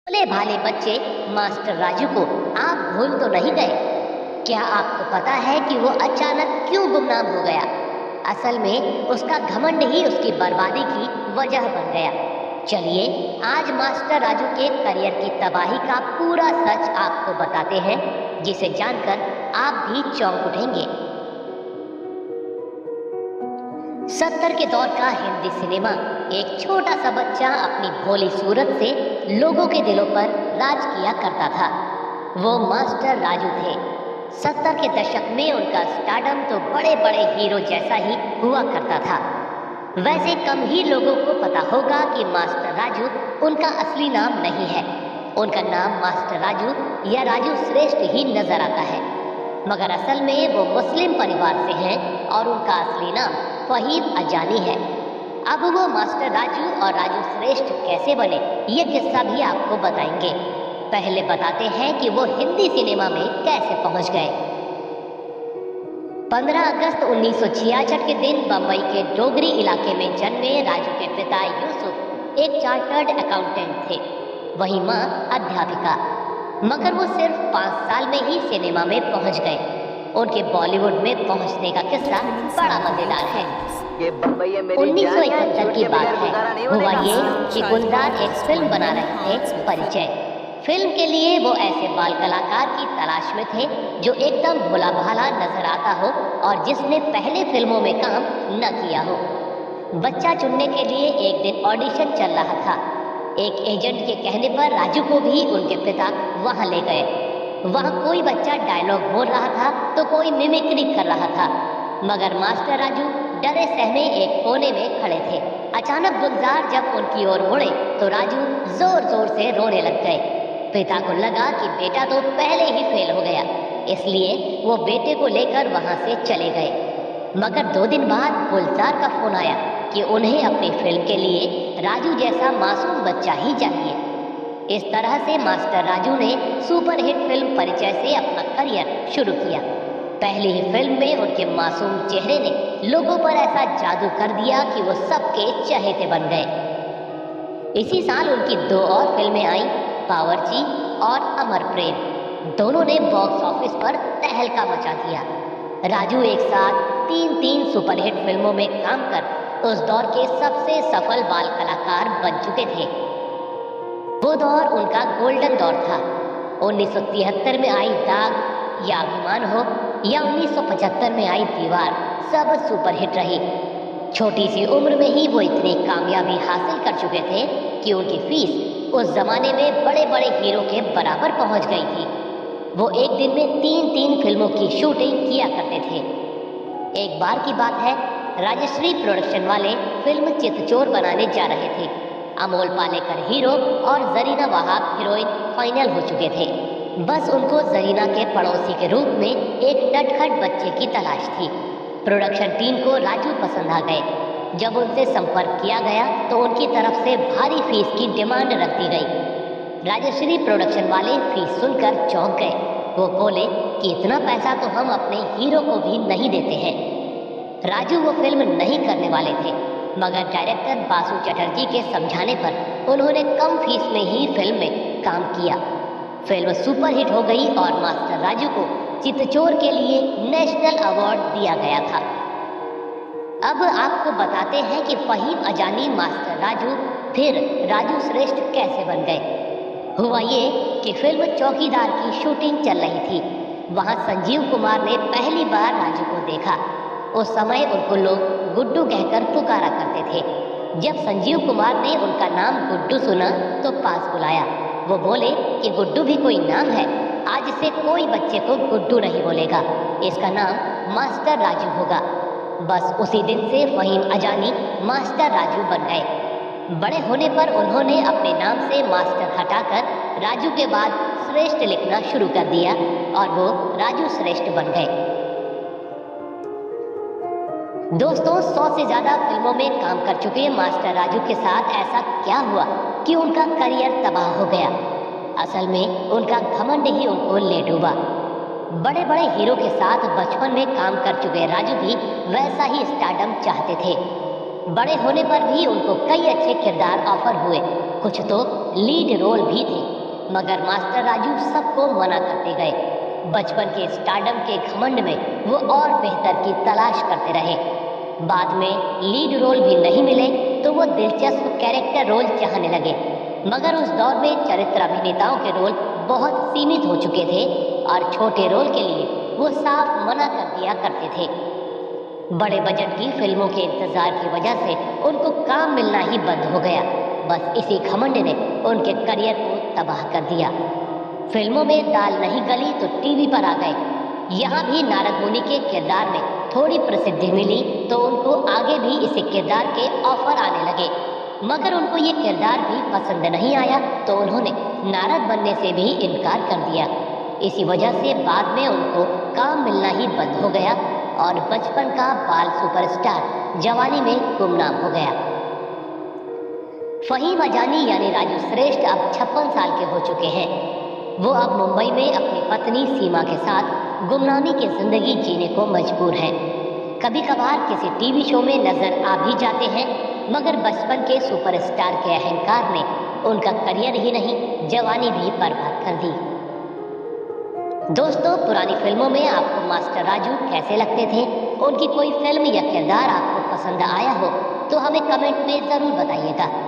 भोले भाले बच्चे मास्टर राजू को आप भूल तो नहीं गए? क्या आपको पता है कि वो अचानक क्यों गुमनाम हो गया? असल में उसका घमंड ही उसकी बर्बादी की वजह बन गया। चलिए आज मास्टर राजू के करियर की तबाही का पूरा सच आपको बताते हैं, जिसे जानकर आप भी चौंक उठेंगे। 70 के दौर का हिंदी सिनेमा। एक छोटा सा बच्चा अपनी भोली सूरत से लोगों के दिलों पर राज किया करता था। वो मास्टर राजू थे। 70 के दशक में उनका स्टारडम तो बड़े बड़े हीरो जैसा ही हुआ करता था। वैसे कम ही लोगों को पता होगा कि मास्टर राजू उनका असली नाम नहीं है। उनका नाम मास्टर राजू या राजू श्रेष्ठ ही नजर आता है, मगर असल में वो मुस्लिम परिवार से हैं और उनका असली नाम फहीम अजानी है। अब वो मास्टर राजू और राजू श्रेष्ठ कैसे बने, ये किस्सा भी आपको बताएंगे। पहले बताते हैं कि वो हिंदी सिनेमा में कैसे पहुंच गए। 15 अगस्त 1966 के दिन बम्बई के डोगरी इलाके में जन्मे राजू के पिता यूसुफ एक चार्टर्ड अकाउंटेंट थे, वही माँ अध्यापिका। मगर वो सिर्फ 5 साल में ही सिनेमा में पहुंच गए। उनके बॉलीवुड में पहुंचने का किस्सा बड़ा मजेदार है। 1971 की बात है। हुआ ये कि गुलजार एक फिल्म बना रहे थे, परिचय। फिल्म के लिए वो ऐसे बाल कलाकार की तलाश में थे जो एकदम भोला भाला नजर आता हो और जिसने पहले फिल्मों में काम न किया हो। बच्चा चुनने के लिए एक दिन ऑडिशन चल रहा था। एक एजेंट के कहने पर राजू को भी उनके पिता वहां ले गए। वहां कोई बच्चा डायलॉग बोल रहा था तो कोई मिमिक्री कर रहा था, मगर मास्टर राजू डरे सहमे एक कोने में खड़े थे। अचानक गुलजार जब उनकी ओर मुड़े तो राजू जोर जोर से रोने लग गए। पिता को लगा कि बेटा तो पहले ही फेल हो गया, इसलिए वो बेटे को लेकर वहां से चले गए। मगर 2 दिन बाद गुलजार का फोन आया कि उन्हें अपनी फिल्म के लिए राजू जैसा मासूम बच्चा ही चाहिए। इस तरह से मास्टर राजू ने सुपरहिट फिल्म परिचय से अपना करियर शुरू किया। पहली ही फिल्म में उनके मासूम चेहरे ने लोगों पर ऐसा जादू कर दिया कि वो सबके चहेते बन गए। इसी साल उनकी 2 और फिल्में आईं, बावर्ची और अमर प्रेम। दोनों ने बॉक्स ऑफिस पर तहलका मचा दिया। राजू एक साथ 3 सुपरहिट फिल्मों में काम कर उस दौर के सबसे सफल बाल कलाकार बन चुके थे। वो दौर उनका गोल्डन दौर था। 1973 में आई दाग या अभिमान हो या 1975 में आई दीवार, सब सुपरहिट रही। छोटी सी उम्र में ही वो इतनी कामयाबी हासिल कर चुके थे कि उनकी फीस उस जमाने में बड़े बड़े हीरो के बराबर पहुंच गई थी। वो एक दिन में 3 फिल्मों की शूटिंग किया करते थे। एक बार की बात है, राजश्री प्रोडक्शन वाले फिल्म चितचोर बनाने जा रहे थे। अमोल पालेकर हीरो और जरीना वहाब हीरोइन फाइनल हो चुके थे। बस उनको जरीना के पड़ोसी के रूप में एक नटखट बच्चे की तलाश थी। प्रोडक्शन टीम को राजू पसंद आ गए। जब उनसे संपर्क किया गया तो उनकी तरफ से भारी फीस की डिमांड रख दी गई। राजश्री प्रोडक्शन वाले फीस सुनकर चौंक गए। वो बोले कि इतना पैसा तो हम अपने हीरो को भी नहीं देते हैं। राजू वो फिल्म नहीं करने वाले थे, मगर डायरेक्टर बासु चटर्जी के समझाने पर उन्होंने कम फीस में ही फिल्म में काम किया। फिल्म सुपरहिट हो गई और मास्टर राजू को चितचोर के लिए नेशनल अवार्ड दिया गया था। अब आपको बताते हैं कि फहीम अजानी मास्टर राजू फिर राजू श्रेष्ठ कैसे बन गए। हुआ ये कि फिल्म चौकीदार की शूटिंग चल रही थी। वहां संजीव कुमार ने पहली बार राजू को देखा। उस समय उनको लोग गुड्डू कहकर पुकारा करते थे। जब संजीव कुमार ने उनका नाम गुड्डू सुना तो पास बुलाया। वो बोले कि गुड्डू भी कोई नाम है, आज से कोई बच्चे को गुड्डू नहीं बोलेगा, इसका नाम मास्टर राजू होगा। बस उसी दिन से फहीम अजानी मास्टर राजू बन गए। बड़े होने पर उन्होंने अपने नाम से मास्टर हटाकर राजू के बाद श्रेष्ठ लिखना शुरू कर दिया और वो राजू श्रेष्ठ बन गए। दोस्तों, 100 से ज्यादा फिल्मों में काम कर चुके मास्टर राजू के साथ ऐसा क्या हुआ कि उनका करियर तबाह हो गया। असल में उनका घमंड ही उनको ले डूबा। बड़े बड़े हीरो के साथ बचपन में काम कर चुके राजू भी वैसा ही स्टारडम चाहते थे। बड़े होने पर भी उनको कई अच्छे किरदार ऑफर हुए, कुछ तो लीड रोल भी थे। मगर मास्टर राजू सबको मना करते गए। बचपन के स्टारडम के घमंड में वो और बेहतर की तलाश करते रहे। बाद में लीड रोल भी नहीं मिले तो वो दिलचस्प कैरेक्टर रोल चाहने लगे, मगर उस दौर में चरित्र अभिनेताओं के रोल बहुत सीमित हो चुके थे और छोटे रोल के लिए वो साफ मना कर दिया करते थे। बड़े बजट की फिल्मों के इंतजार की वजह से उनको काम मिलना ही बंद हो गया। बस इसी घमंड ने उनके करियर को तबाह कर दिया। फिल्मों में दाल नहीं गली तो टीवी पर आ गए। यहाँ भी नारद मुनि के किरदार में थोड़ी प्रसिद्धि मिली तो उनको आगे भी इसी किरदार के ऑफर आने लगे, मगर उनको ये किरदार भी पसंद नहीं आया तो उन्होंने नारद बनने से भी इनकार कर दिया। इसी वजह से बाद में उनको काम मिलना ही बंद हो गया और बचपन का बाल सुपरस्टार जवानी में गुमनाम हो गया। फहीम अजानी यानी राजू श्रेष्ठ अब 56 साल के हो चुके हैं। वो अब मुंबई में अपनी पत्नी सीमा के साथ गुमनामी की जिंदगी जीने को मजबूर हैं। कभी कभार किसी टीवी शो में नजर आ भी जाते हैं, मगर बचपन के सुपरस्टार के अहंकार ने उनका करियर ही नहीं जवानी भी बर्बाद कर दी। दोस्तों, पुरानी फिल्मों में आपको मास्टर राजू कैसे लगते थे? उनकी कोई फिल्म या किरदार आपको पसंद आया हो तो हमें कमेंट में जरूर बताइएगा।